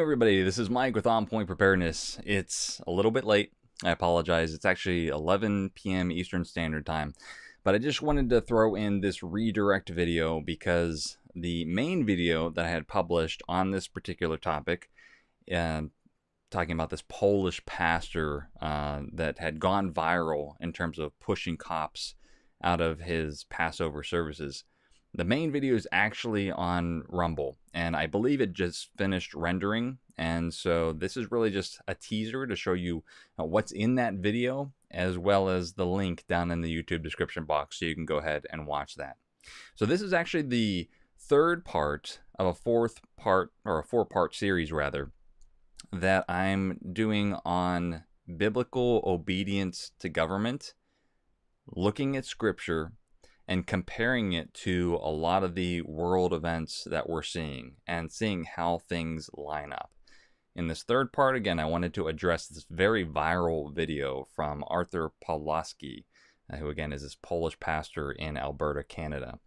everybody, this is Mike with On Point Preparedness. It's a little bit late. I apologize. It's actually 11 p.m. Eastern Standard Time. But I just wanted to throw in this redirect video because the main video that I had published on this particular topic, talking about this Polish pastor that had gone viral in terms of pushing cops out of his Passover services. The main video is actually on Rumble, and I believe it just finished rendering, and so this is really just a teaser to show you what's in that video, as well as the link down in the YouTube description box, so you can go ahead and watch that. So this is actually the third part of a four-part series, rather, that I'm doing on biblical obedience to government, looking at Scripture, and comparing it to a lot of the world events that we're seeing and seeing how things line up. In this third part, again, I wanted to address this very viral video from Arthur Pawlowski, who again is this Polish pastor in Alberta, Canada.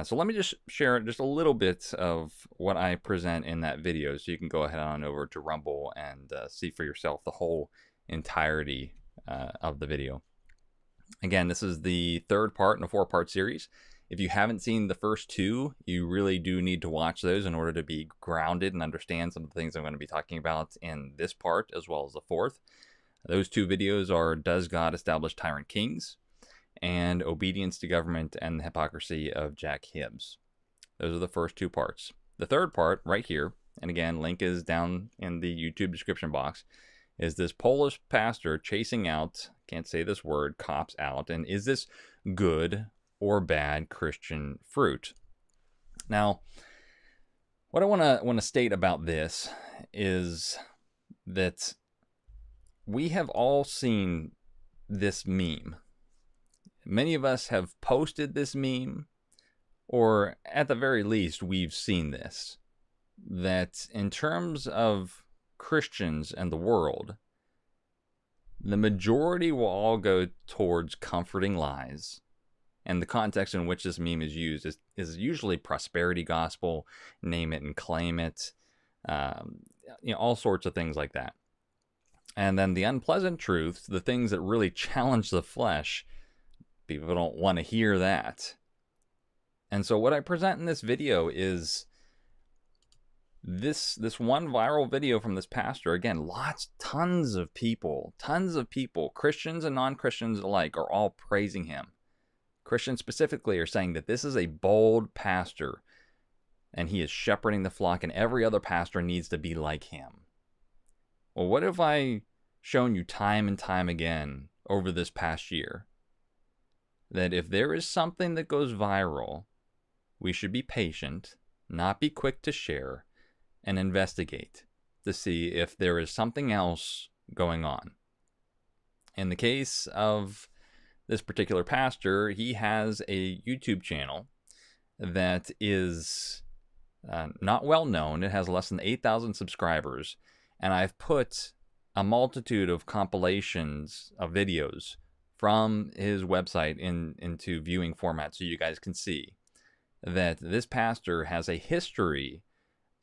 So let me just share just a little bit of what I present in that video, so you can go ahead on over to Rumble and see for yourself the whole entirety of the video. Again, this is the third part in a four-part series. If you haven't seen the first two, you really do need to watch those in order to be grounded and understand some of the things I'm going to be talking about in this part, as well as the fourth. Those two videos are Does God Establish Tyrant Kings? And Obedience to Government and the Hypocrisy of Jack Hibbs. Those are the first two parts. The third part, right here, and again, link is down in the YouTube description box, is this Polish pastor chasing out, can't say this word, cops out, and is this good or bad Christian fruit? Now, what I want to state about this is that we have all seen this meme. Many of us have posted this meme, or at the very least, we've seen this. That in terms of Christians and the world, the majority will all go towards comforting lies. And the context in which this meme is used is usually prosperity gospel, name it and claim it, all sorts of things like that. And then the unpleasant truths, the things that really challenge the flesh, people don't want to hear that. And so what I present in this video is this one viral video from this pastor. Again, tons of people, Christians and non-Christians alike, are all praising him. Christians specifically are saying that this is a bold pastor and he is shepherding the flock, and every other pastor needs to be like him. Well, what have I shown you time and time again over this past year? That if there is something that goes viral, we should be patient, not be quick to share, and investigate to see if there is something else going on. In the case of this particular pastor, he has a YouTube channel that is not well known. It has less than 8,000 subscribers, and I've put a multitude of compilations of videos from his website into viewing format, so you guys can see that this pastor has a history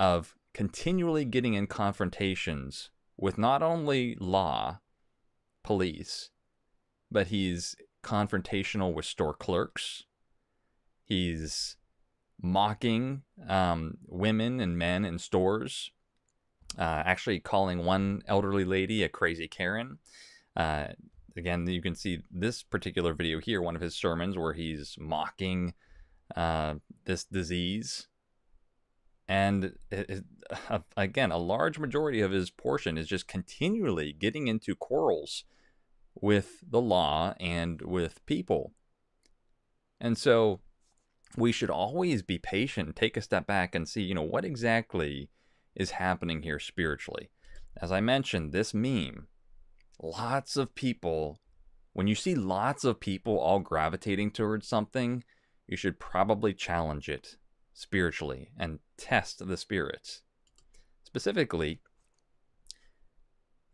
of continually getting in confrontations with not only law, police, but he's confrontational with store clerks. He's mocking women and men in stores, actually calling one elderly lady a crazy Karen. Again, you can see this particular video here, one of his sermons, where he's mocking this disease. And again, a large majority of his portion is just continually getting into quarrels with the law and with people. And so we should always be patient, take a step back and see, what exactly is happening here spiritually. As I mentioned, this meme, lots of people, when you see lots of people all gravitating towards something, you should probably challenge it spiritually and test the spirits. Specifically,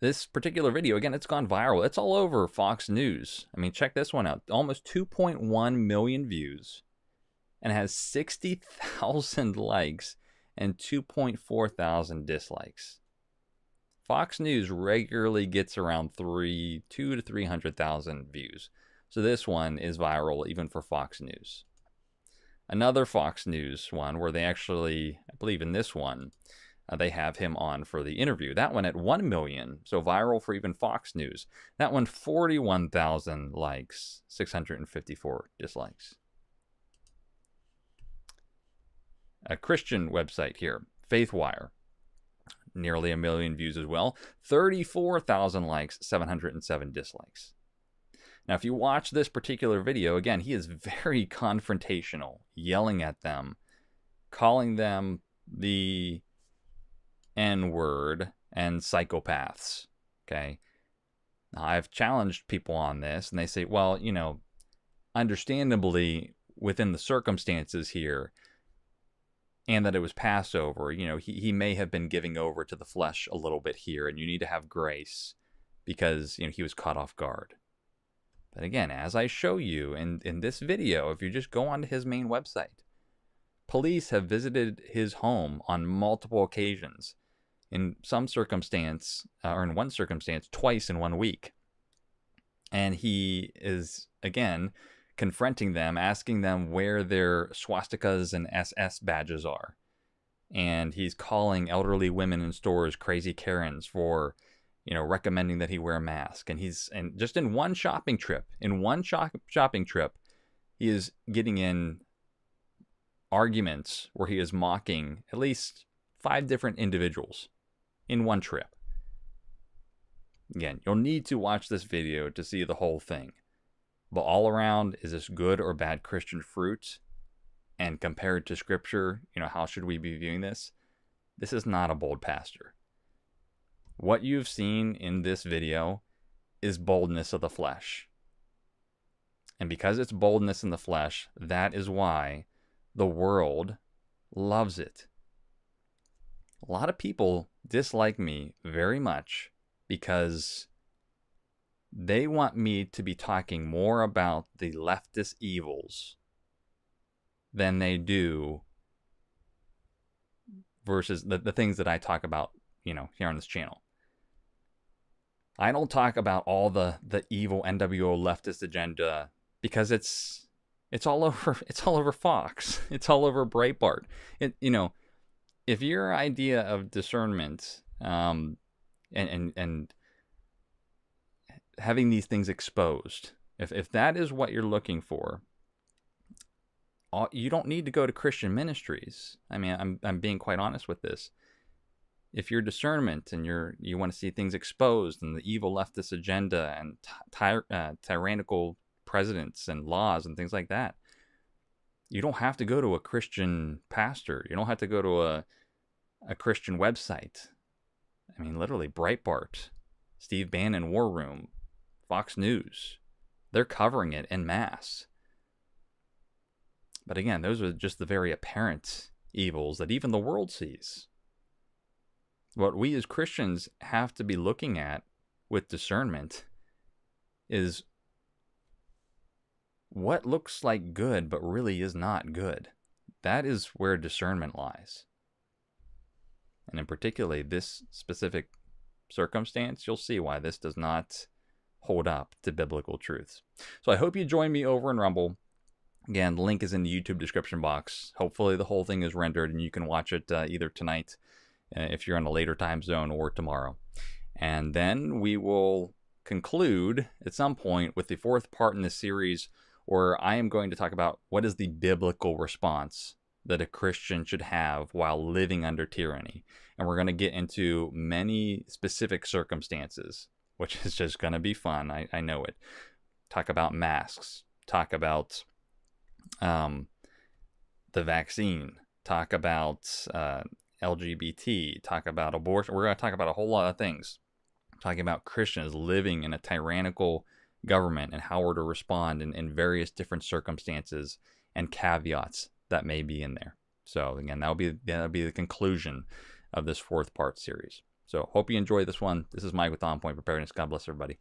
this particular video, again, it's gone viral. It's all over Fox News. I mean, check this one out. Almost 2.1 million views, and has 60,000 likes and 2.4 thousand dislikes. Fox News regularly gets around 2 to 300,000 views. So this one is viral even for Fox News. Another Fox News one where they actually, I believe in this one, they have him on for the interview. That one at 1 million, so viral for even Fox News. That one, 41,000 likes, 654 dislikes. A Christian website here, FaithWire. Nearly 1 million views as well. 34,000 likes, 707 dislikes. Now, if you watch this particular video, again, he is very confrontational, yelling at them, calling them the N-word and psychopaths, okay? Now, I've challenged people on this, and they say, well, you know, understandably, within the circumstances here, and that it was Passover, you know, he may have been giving over to the flesh a little bit here, and you need to have grace because, you know, he was caught off guard. But again, as I show you in this video, if you just go onto his main website, police have visited his home on multiple occasions. In some circumstance, or in one circumstance, twice in 1 week. And he is, again, confronting them, asking them where their swastikas and SS badges are. And he's calling elderly women in stores crazy Karens for, you know, recommending that he wear a mask. And just in one shopping trip, he is getting in arguments where he is mocking at least 5 different individuals in one trip. Again, you'll need to watch this video to see the whole thing. But all around, is this good or bad Christian fruit? And compared to Scripture, you know, how should we be viewing this? This is not a bold pastor. What you've seen in this video is boldness of the flesh. And because it's boldness in the flesh, that is why the world loves it. A lot of people dislike me very much because they want me to be talking more about the leftist evils than they do versus the things that I talk about, you know, here on this channel. I don't talk about all the evil NWO leftist agenda because it's all over Fox. It's all over Breitbart. You know, if your idea of discernment and having these things exposed, if that is what you're looking for, you don't need to go to Christian ministries. I mean, I'm being quite honest with this. If your discernment and you want to see things exposed and the evil leftist agenda and tyrannical presidents and laws and things like that, you don't have to go to a Christian pastor. You don't have to go to a Christian website. I mean, literally, Breitbart, Steve Bannon War Room, Fox News, they're covering it en masse. But again, those are just the very apparent evils that even the world sees. What we as Christians have to be looking at with discernment is what looks like good but really is not good. That is where discernment lies. And in particular, this specific circumstance, you'll see why this does not hold up to biblical truths. So I hope you join me over in Rumble. Again, the link is in the YouTube description box. Hopefully the whole thing is rendered and you can watch it either tonight if you're in a later time zone or tomorrow. And then we will conclude at some point with the 4th part in this series where I am going to talk about what is the biblical response that a Christian should have while living under tyranny. And we're going to get into many specific circumstances, which is just going to be fun. I know it. Talk about masks. Talk about the vaccine. Talk about LGBT. Talk about abortion. We're going to talk about a whole lot of things. Talking about Christians living in a tyrannical government and how we're to respond in various different circumstances and caveats that may be in there. So again, that'll be the conclusion of this 4th part series. So hope you enjoy this one. This is Mike with On Point Preparedness. God bless everybody.